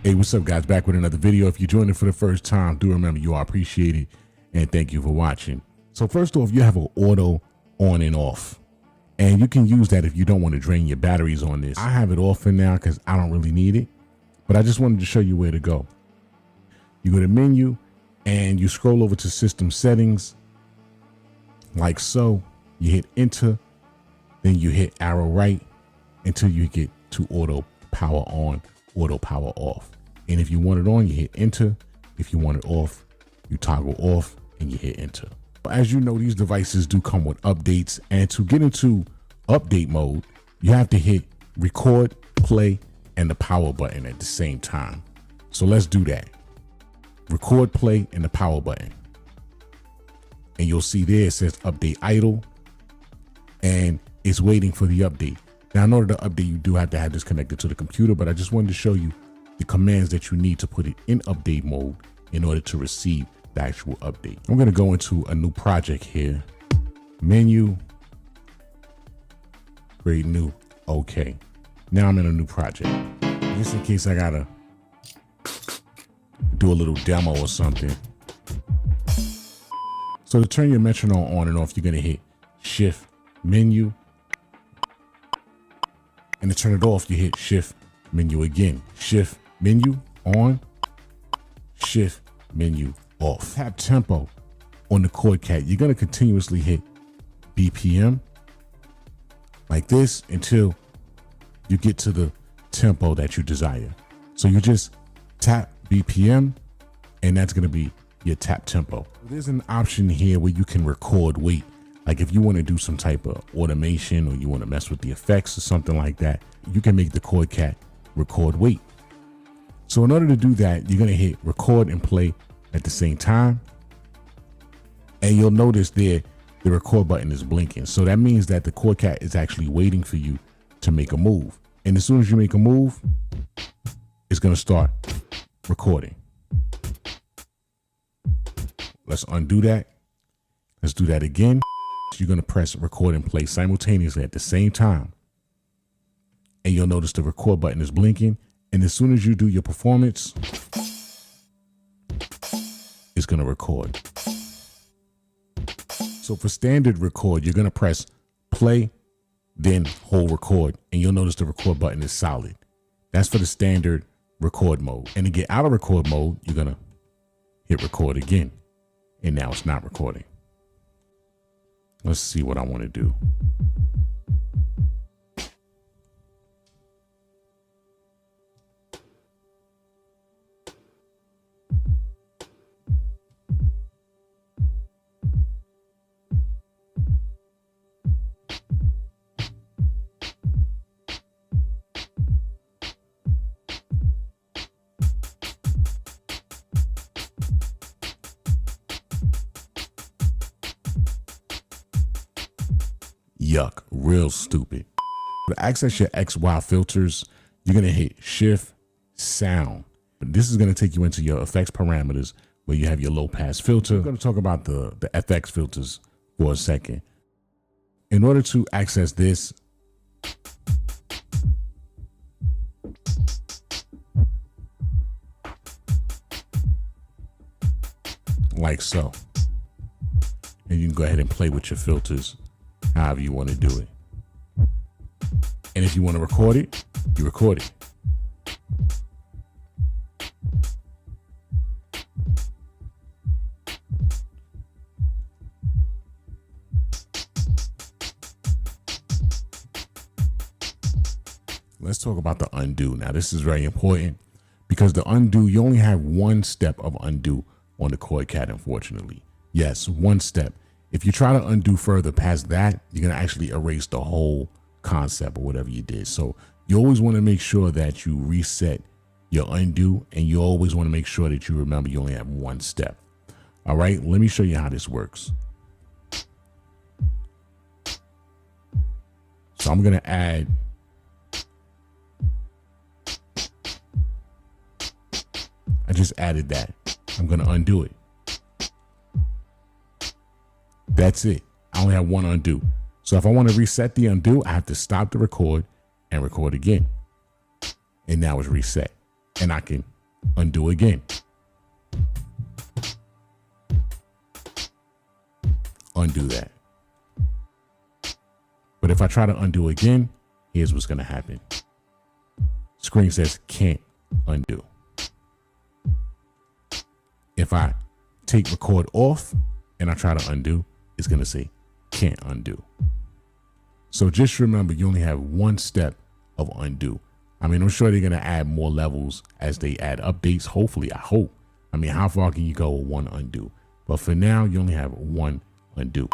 Hey, what's up guys? Back with another video. If you're joining for the first time, do remember you are appreciated and thank you for watching. So first off, you have an auto on and off, and you can use that if you don't want to drain your batteries on this. I have it off for now because I don't really need it, but I just wanted to show you where to go. You go to menu and you scroll over to system settings like so. You hit enter, then you hit arrow right until you get to auto power on, auto power off. And if you want it on, you hit enter. If you want it off, you toggle off and you hit enter. As you know, these devices do come with updates, and to get into update mode, you have to hit record, play, and the power button at the same time. So let's do that. Record, play, and the power button. And you'll see there it says update idle, and it's waiting for the update. Now, in order to update, you do have to have this connected to the computer, but I just wanted to show you the commands that you need to put it in update mode in order to receive the actual update. I'm going to go into a new project here. Menu, create new. Okay. Now I'm in a new project. Just in case I gotta do a little demo or something. So to turn your metronome on and off, you're going to hit shift menu. And to turn it off, you hit shift menu again. Shift menu on, shift menu off. Tap tempo on the ChordCat. You're going to continuously hit BPM like this until you get to the tempo that you desire. So you just tap BPM and that's going to be your tap tempo. There's an option here where you can record weight. Like if you want to do some type of automation or you want to mess with the effects or something like that, you can make the ChordCat record weight. So in order to do that, you're going to hit record and play at the same time. And you'll notice there, the record button is blinking. So that means that the ChordCat is actually waiting for you to make a move. And as soon as you make a move, it's going to start recording. Let's undo that. Let's do that again. You're going to press record and play simultaneously at the same time. And you'll notice the record button is blinking. And as soon as you do your performance, it's going to record. So for standard record, you're going to press play, then hold record. And you'll notice the record button is solid. That's for the standard record mode. And to get out of record mode, you're going to hit record again. And now it's not recording. Let's see what I want to do. Yuck, real stupid. To access your XY filters, you're going to hit shift sound. This is going to take you into your effects parameters where you have your low pass filter. I'm going to talk about the FX filters for a second. In order to access this, like so, and you can go ahead and play with your filters however you want to do it. And if you want to record it, you record it. Let's talk about the undo. Now this is very important because the undo, you only have one step of undo on the ChordCat, unfortunately. Yes, one step. If you try to undo further past that, you're going to actually erase the whole concept or whatever you did. So you always want to make sure that you reset your undo, and you always want to make sure that you remember you only have one step. All right, let me show you how this works. So I'm going to add I just added that. I'm going to undo it. That's it. I only have one undo. So if I want to reset the undo, I have to stop the record and record again. And now it's reset. And I can Undo again. Undo that. But if I try to undo again, here's what's going to happen. Screen says can't undo. If I take record off and I try to undo, it's going to say can't undo. So just remember, you only have one step of undo. I mean, I'm sure they're going to add more levels as they add updates. Hopefully, I hope. I mean, how far can you go with one undo? But for now, you only have one undo.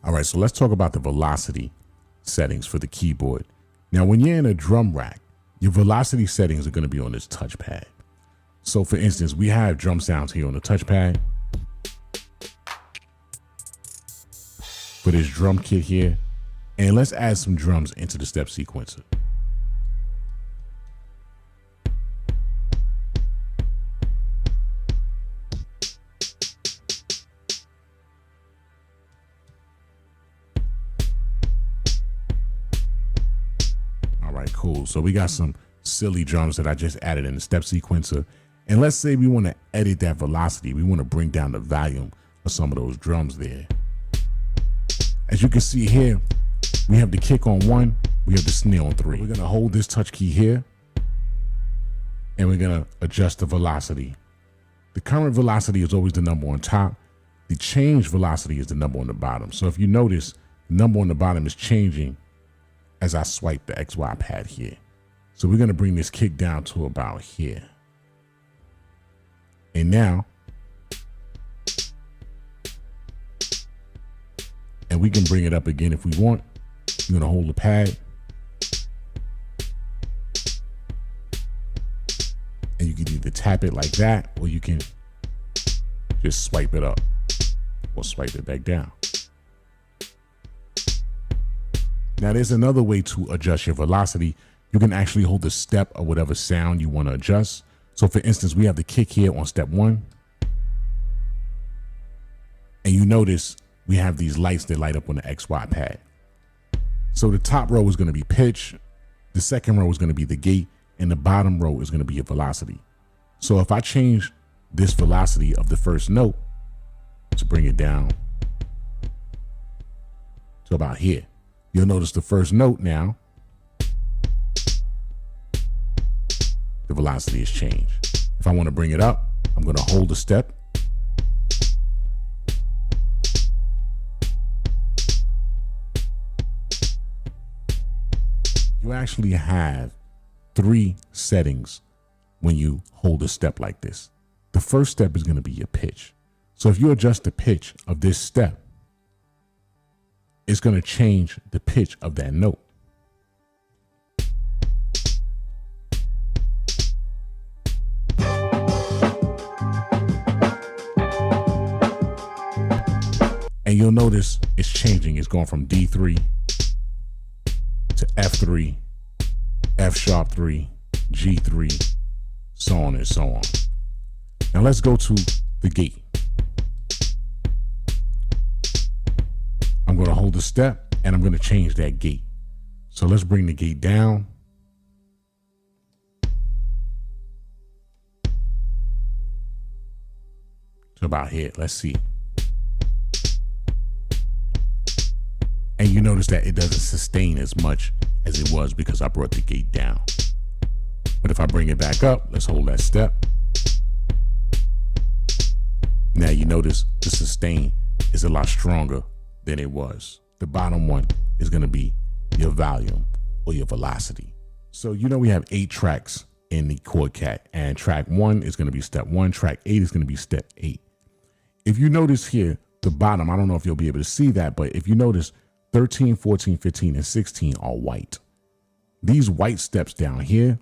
All right, so let's talk about the velocity settings for the keyboard. Now, when you're in a drum rack, your velocity settings are going to be on this touchpad. So for instance, we have drum sounds here on the touchpad. For this drum kit here. And let's add some drums into the step sequencer. All right, cool. So we got some silly drums that I just added in the step sequencer. And let's say we want to edit that velocity. We want to bring down the volume of some of those drums there. As you can see here, we have the kick on 1, we have the snare on 3. We're going to hold this touch key here, and we're going to adjust the velocity. The current velocity is always the number on top. The change velocity is the number on the bottom. So if you notice, the number on the bottom is changing as I swipe the XY pad here. So we're going to bring this kick down to about here. And now, and we can bring it up again if we want. You're gonna hold the pad. And you can either tap it like that, or you can just swipe it up or swipe it back down. Now there's another way to adjust your velocity. You can actually hold the step of whatever sound you want to adjust. So for instance, we have the kick here on step 1. And you notice we have these lights that light up on the XY pad. So the top row is going to be pitch, the second row is going to be the gate, and the bottom row is going to be your velocity. So if I change this velocity of the first note to bring it down to about here, you'll notice the first note now, the velocity has changed. If I want to bring it up, I'm going to hold the step. You actually have 3 settings when you hold a step like this. The first step is going to be your pitch. So if you adjust the pitch of this step, it's going to change the pitch of that note. And you'll notice it's changing. It's going from D3 to F3, F sharp 3, G3, so on and so on. Now let's go to the gate. I'm going to hold the step and I'm going to change that gate. So let's bring the gate down. To about here. Let's see. And you notice that it doesn't sustain as much as it was because I brought the gate down. But if I bring it back up, let's hold that step. Now you notice the sustain is a lot stronger than it was. The bottom one is going to be your volume or your velocity. So you know we have 8 tracks in the ChordCat, and track 1 is going to be step 1. Track 8 is going to be step 8. If you notice here, the bottom, I don't know if you'll be able to see that, but if you notice 13, 14, 15, and 16 are white. These white steps down here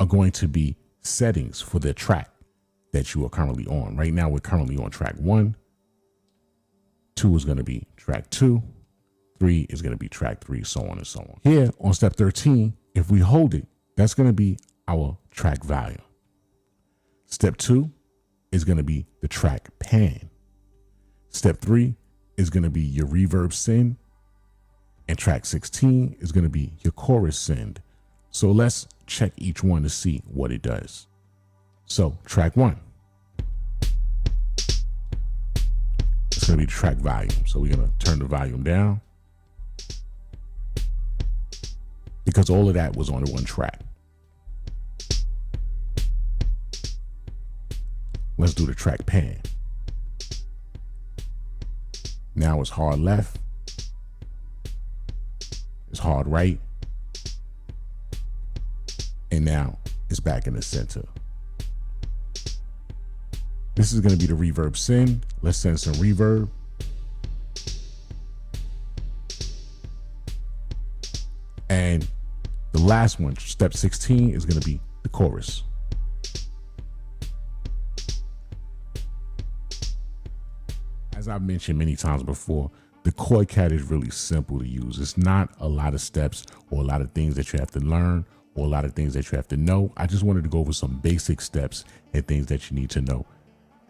are going to be settings for the track that you are currently on. Right now, we're currently on track 1. 2 is going to be track 2. 3 is going to be track 3, so on and so on. Here on step 13, if we hold it, that's going to be our track volume. Step 2 is going to be the track pan. Step 3 is going to be your reverb send. And track 16 is going to be your chorus send. So let's check each one to see what it does. So track 1. It's going to be the track volume. So we're going to turn the volume down because all of that was on the one track. Let's do the track pan. Now it's hard left. It's hard right. And now it's back in the center. This is going to be the reverb send. Let's send some reverb. And the last one, step 16, is going to be the chorus. As I've mentioned many times before, the ChordCat is really simple to use. It's not a lot of steps or a lot of things that you have to learn or a lot of things that you have to know. I just wanted to go over some basic steps and things that you need to know.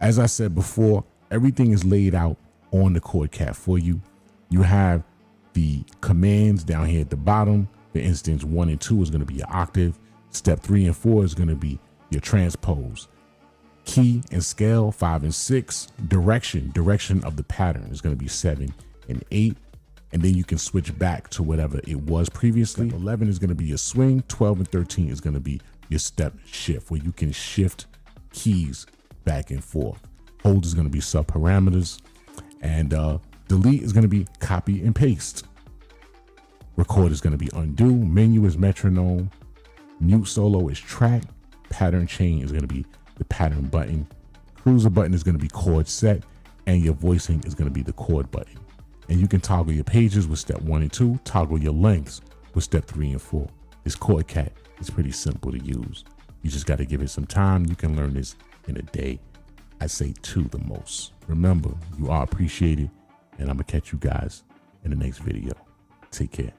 As I said before, everything is laid out on the ChordCat for you. You have the commands down here at the bottom. For instance, 1 and 2 is going to be your octave. Step 3 and 4 is going to be your transpose. Key and scale, 5 and 6. Direction of the pattern is going to be 7 and 8. And then you can switch back to whatever it was previously. Step 11 is going to be your swing. 12 and 13 is going to be your step shift, where you can shift keys back and forth. Hold is going to be sub parameters. And delete is going to be copy and paste. Record is going to be undo. Menu is metronome. Mute solo is track. Pattern chain is going to be the pattern button. Cruiser button is going to be chord set. And your voicing is going to be the chord button. And you can toggle your pages with step 1 and 2. Toggle your lengths with step 3 and 4. This ChordCat is pretty simple to use. You just got to give it some time. You can learn this in a day. I say 2 the most. Remember, you are appreciated. And I'm going to catch you guys in the next video. Take care.